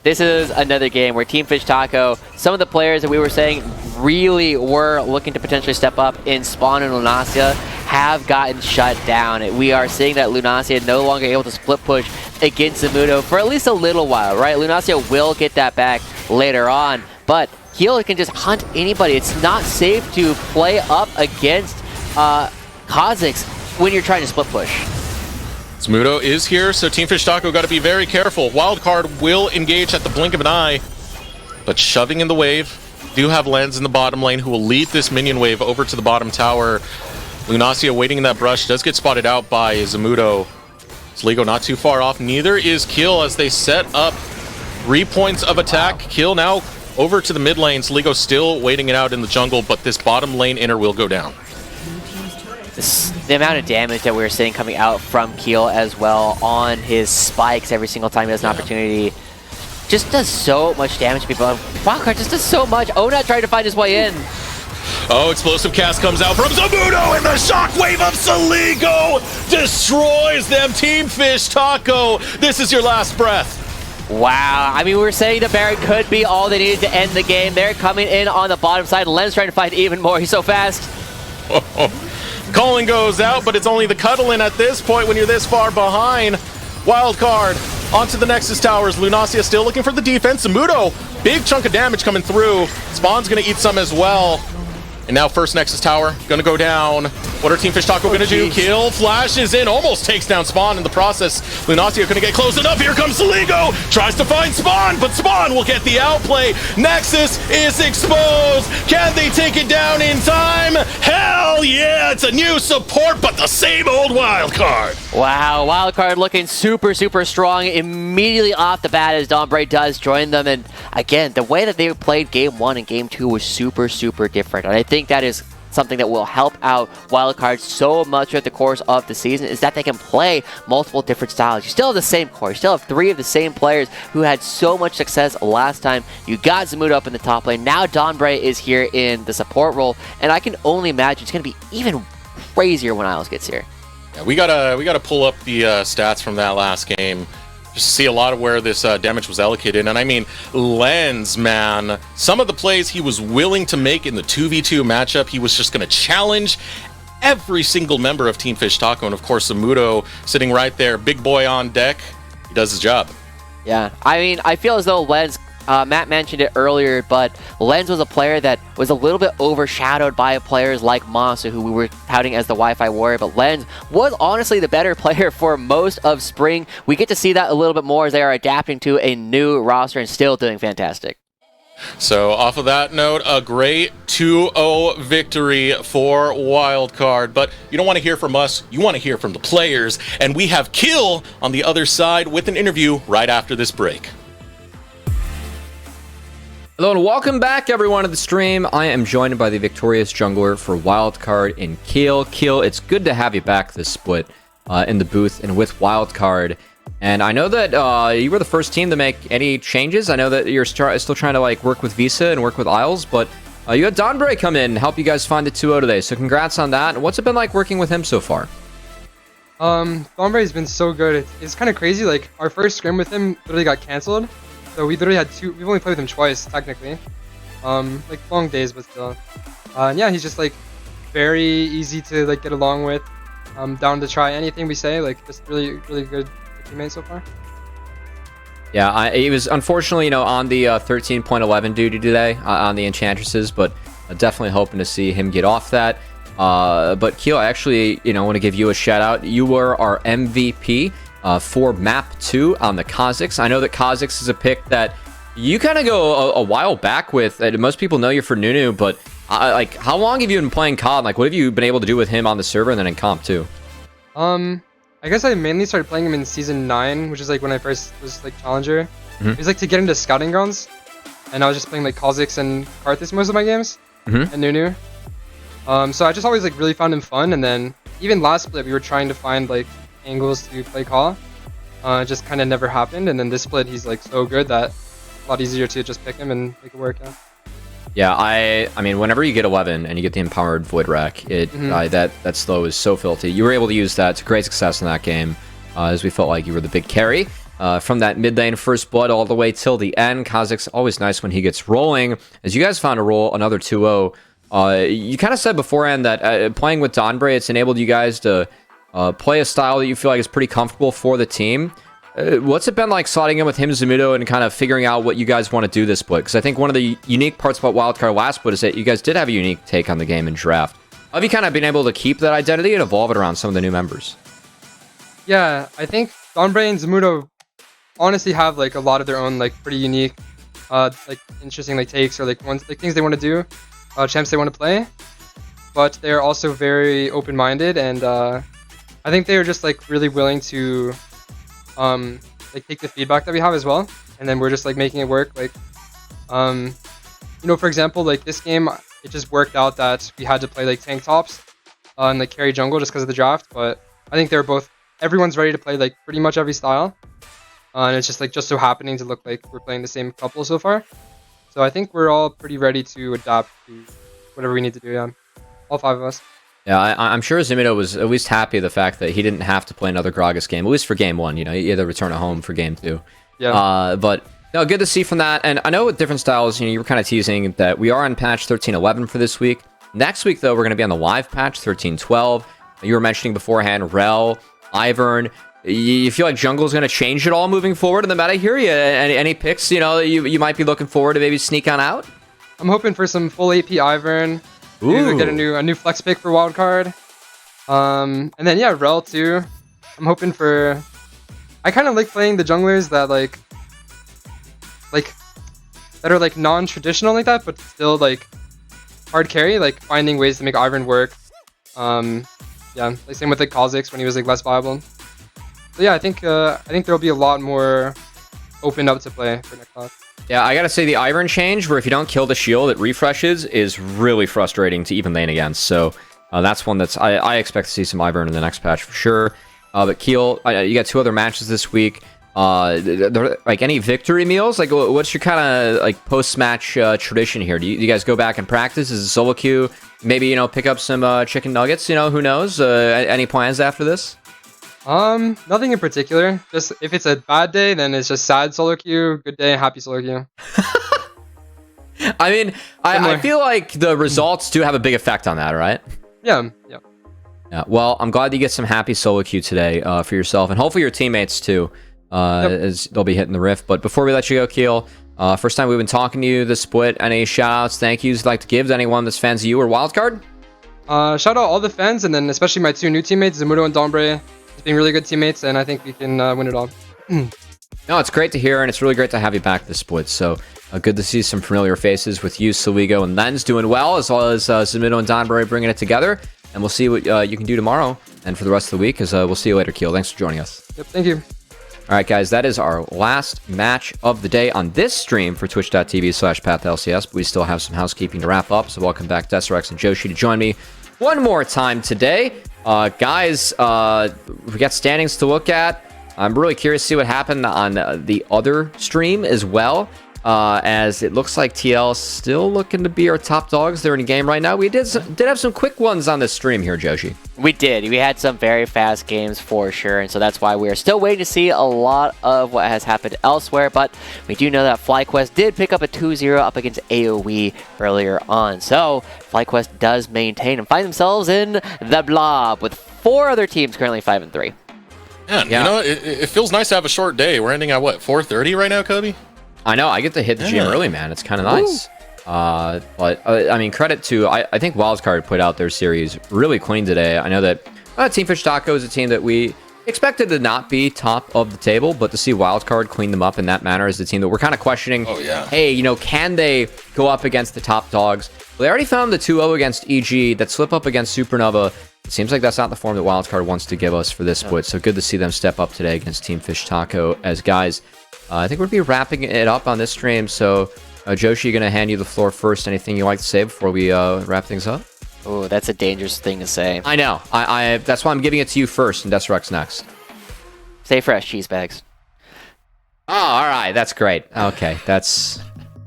this is another game where Team Fish Taco, some of the players that we were saying really were looking to potentially step up in Spawn and Lunacia have gotten shut down. We are seeing that Lunacia no longer able to split push against Zamudo for at least a little while, right? Lunacia will get that back later on, but Keel can just hunt anybody. It's not safe to play up against Kha'Zix when you're trying to split push. Zamudo is here, so Team Fish Taco got to be very careful. Wildcard will engage at the blink of an eye, but shoving in the wave. Do have Lens in the bottom lane who will lead this minion wave over to the bottom tower. Lunacia waiting in that brush, does get spotted out by Zamudo. Sligo not too far off, neither is Kill as they set up 3 points of attack. Kill now over to the mid lane. Sligo still waiting it out in the jungle, but this bottom lane inner will go down. The amount of damage that we're seeing coming out from Keel as well on his spikes every single time he has an opportunity just does so much damage to people. Wildcard just does so much. Ona tried to find his way in. Oh, explosive cast comes out from Zamudo, and the shockwave of Sligo destroys them. Team Fish Taco, this is your last breath. Wow, I mean, we were saying the Baron could be all they needed to end the game. They're coming in on the bottom side. Len's trying to find even more. He's so fast. Calling goes out, but it's only the cuddling at this point when you're this far behind. Wildcard onto the Nexus Towers. Lunacia still looking for the defense. Zamudo, big chunk of damage coming through. Spawn's going to eat some as well. And now first Nexus Tower going to go down. What are Team Fish Taco going to do? Kill flashes in, almost takes down Spawn in the process. Lunacia going to get close enough. Here comes Sligo. Tries to find Spawn, but Spawn will get the outplay. Nexus is exposed. Can they take it down in time? Hell yeah, it's a new support, but the same old Wildcard. Wow, Wildcard looking super, super strong immediately off the bat as Dombre does join them. And again, the way that they played Game 1 and Game 2 was super, super different. And I think that is something that will help out Wildcard so much at the course of the season, is that they can play multiple different styles. You still have the same core. You still have 3 of the same players who had so much success last time. You got Zamudo up in the top lane. Now Dombre is here in the support role, and I can only imagine it's going to be even crazier when Isles gets here. Yeah, we gotta pull up the stats from that last game. Just see a lot of where this damage was allocated. And I mean, Lens, man, some of the plays he was willing to make in the 2v2 matchup, he was just going to challenge every single member of Team Fish Taco. And of course, Zamudo sitting right there, big boy on deck. He does his job. Yeah, I mean, I feel as though Lens, Matt mentioned it earlier, but Lens was a player that was a little bit overshadowed by players like Masu, who we were touting as the Wi-Fi warrior, but Lens was honestly the better player for most of spring. We get to see that a little bit more as they are adapting to a new roster and still doing fantastic. So off of that note, a great 2-0 victory for Wildcard. But you don't want to hear from us, you want to hear from the players. And we have Kill on the other side with an interview right after this break. Hello and welcome back everyone to the stream. I am joined by the victorious jungler for Wildcard in Keel. Keel, it's good to have you back this split in the booth and with Wildcard. And I know that you were the first team to make any changes. I know that you're still trying to like work with Visa and work with Isles, but you had Donbray come in and help you guys find the 2-0 today. So congrats on that. And what's it been like working with him so far? Donbray's been so good. It's kind of crazy. Like our first scrim with him literally got canceled. So we literally had we've only played with him twice, technically. Like long days, but still. And yeah, he's just like very easy to like get along with. Down to try anything we say. Like just really, really good teammate so far. Yeah, he was unfortunately, on the 13.11 duty today on the Enchantresses, but definitely hoping to see him get off that. But Keel, I actually, want to give you a shout out. You were our MVP. For map 2 on the Kha'Zix. I know that Kha'Zix is a pick that you kind of go a while back with. Most people know you for Nunu, but like, how long have you been playing COD? Like, what have you been able to do with him on the server and then in comp too? I guess I mainly started playing him in season 9, which is like when I first was like challenger. It was like to get into scouting grounds, and I was just playing like Kha'Zix and Karthus most of my games, and Nunu. So I just always like really found him fun, and then even last split we were trying to find like angles to play call. It just kind of never happened, and then this split he's like so good that a lot easier to just pick him and make it work. Yeah, I mean, whenever you get 11 and you get the empowered Void Rack, that slow is so filthy. You were able to use that to great success in that game, as we felt like you were the big carry. From that mid lane first blood all the way till the end. Kha'Zix's always nice when he gets rolling. As you guys found a roll, another 2-0. You kind of said beforehand that playing with Donbray, it's enabled you guys to play a style that you feel like is pretty comfortable for the team. What's it been like slotting in with him, Zamudo, and kind of figuring out what you guys want to do this split? Because I think one of the unique parts about Wildcard last split is that you guys did have a unique take on the game in draft. Have you kind of been able to keep that identity and evolve it around some of the new members? Yeah, I think Donbray and Zamudo honestly have like a lot of their own like pretty unique, like interesting like takes or like things they want to do, champs they want to play. But they're also very open-minded, and I think they are just like really willing to like take the feedback that we have as well, and then we're just like making it work. Like you know, for example, like this game it just worked out that we had to play like tank tops and like carry jungle just because of the draft, but I think everyone's ready to play like pretty much every style, and it's just like just so happening to look like we're playing the same couple so far. So I think we're all pretty ready to adapt to whatever we need to do. Yeah, all 5 of us. Yeah, I'm sure Zamudo was at least happy the fact that he didn't have to play another Gragas game, at least for game 1. You know, he had to return at home for game 2. Yeah. But no, good to see from that. And I know with different styles, you know, you were kind of teasing that we are on patch 13.11 for this week. Next week, though, we're going to be on the live patch 13.12. You were mentioning beforehand, Rel, Ivern. You feel like jungle's going to change it all moving forward in the meta here? Any picks, you know, that you might be looking forward to maybe sneak on out? I'm hoping for some full AP Ivern. Ooh. Get a new flex pick for Wildcard. And then yeah, Rel too. I'm hoping for. I kind of like playing the junglers that like that are like non-traditional like that, but still like hard carry. Like finding ways to make Ivern work. Yeah, like same with like Kha'Zix when he was like less viable. So yeah, I think there'll be a lot more opened up to play for next class. Yeah, I gotta say the Ivern change, where if you don't kill the shield, it refreshes, is really frustrating to even lane against. So that's one that's I expect to see some Ivern in the next patch for sure. But Keel, you got 2 other matches this week. Like any victory meals? Like, what's your kind of like post-match tradition here? Do you guys go back and practice? Is it solo queue? Maybe, you know, pick up some chicken nuggets. You know, who knows? Any plans after this? Nothing in particular. Just if it's a bad day, then it's just sad solo queue. Good day, happy solo queue. I mean, I feel like the results do have a big effect on that, right? Yeah. Yeah. Well, I'm glad you get some happy solo queue today for yourself, and hopefully your teammates too, as they'll be hitting the rift. But before we let you go, Keel, first time we've been talking to you this split. Any shout-outs, thank yous you'd like to give to anyone that's fans of you or Wildcard? Shout out all the fans, and then especially my 2 new teammates, Zamudo and Donbray. Being really good teammates, and I think we can win it all. No, it's great to hear, and it's really great to have you back this split. So good to see some familiar faces with you, Saligo, and Lens doing well, as well as Zamudo and Donbray bringing it together. And we'll see what you can do tomorrow and for the rest of the week. As we'll see you later, Keel. Thanks for joining us. Yep, thank you. All right, guys, that is our last match of the day on this stream for twitch.tv/PathLCS. But we still have some housekeeping to wrap up. So welcome back, Deserex and Joshi, to join me one more time today. Guys, we got standings to look at. I'm really curious to see what happened on the other stream as well, as it looks like TL still looking to be our top dogs there in the game right now. We did have some quick ones on this stream here, Joshi. We did. We had some very fast games for sure, and so that's why we're still waiting to see a lot of what has happened elsewhere, but we do know that FlyQuest did pick up a 2-0 up against AoE earlier on. So FlyQuest does maintain and find themselves in the blob with 4 other teams currently 5-3. Yeah, you know, it feels nice to have a short day. We're ending at what, 4:30 right now, Kobe? I know, I get to hit the gym early, man. It's kind of nice. But I mean, credit to, I think Wildcard put out their series really clean today. I know that Team Fish Taco is a team that we expected to not be top of the table, but to see Wildcard clean them up in that manner is the team that we're kind of questioning. Oh, yeah. Hey, you know, can they go up against the top dogs? Well, they already found the 2-0 against EG, that slip up against Supernova. It seems like that's not the form that Wildcard wants to give us for this split, so good to see them step up today against Team Fish Taco. As guys, I think we'll be wrapping it up on this stream, so Joshi, going to hand you the floor first. Anything you'd like to say before we wrap things up? Oh, that's a dangerous thing to say. I know. I that's why I'm giving it to you first, and Deserex next. Stay fresh, cheese bags. Oh, all right. That's great. Okay, that's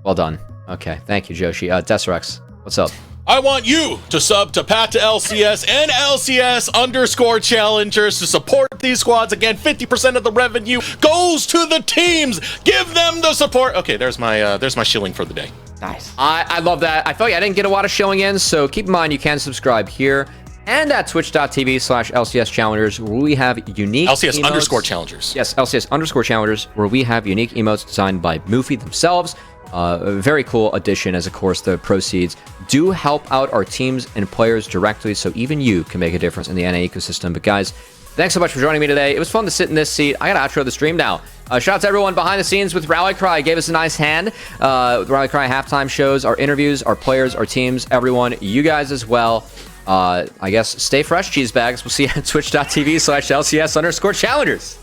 well done. Okay, thank you, Joshi. Deserex, what's up? I want you to sub to Pat to LCS and LCS_Challengers to support these squads. Again, 50% of the revenue goes to the teams. Give them the support. Okay, there's my shilling for the day. Nice. I love that. I felt like I didn't get a lot of showing in, so keep in mind you can subscribe here and at twitch.tv/LCS Challengers, where we have unique LCS_Challengers. Yes, LCS_Challengers, where we have unique emotes designed by Moofy themselves. A very cool addition, as of course the proceeds do help out our teams and players directly, so even you can make a difference in the NA ecosystem. But guys, thanks so much for joining me today. It was fun to sit in this seat. I gotta outro the stream now. Shout out to everyone behind the scenes with Rally Cry. Gave us a nice hand. Rally Cry halftime shows, our interviews, our players, our teams, everyone, you guys as well. I guess stay fresh, cheese bags. We'll see you at twitch.tv/LCS_Challengers.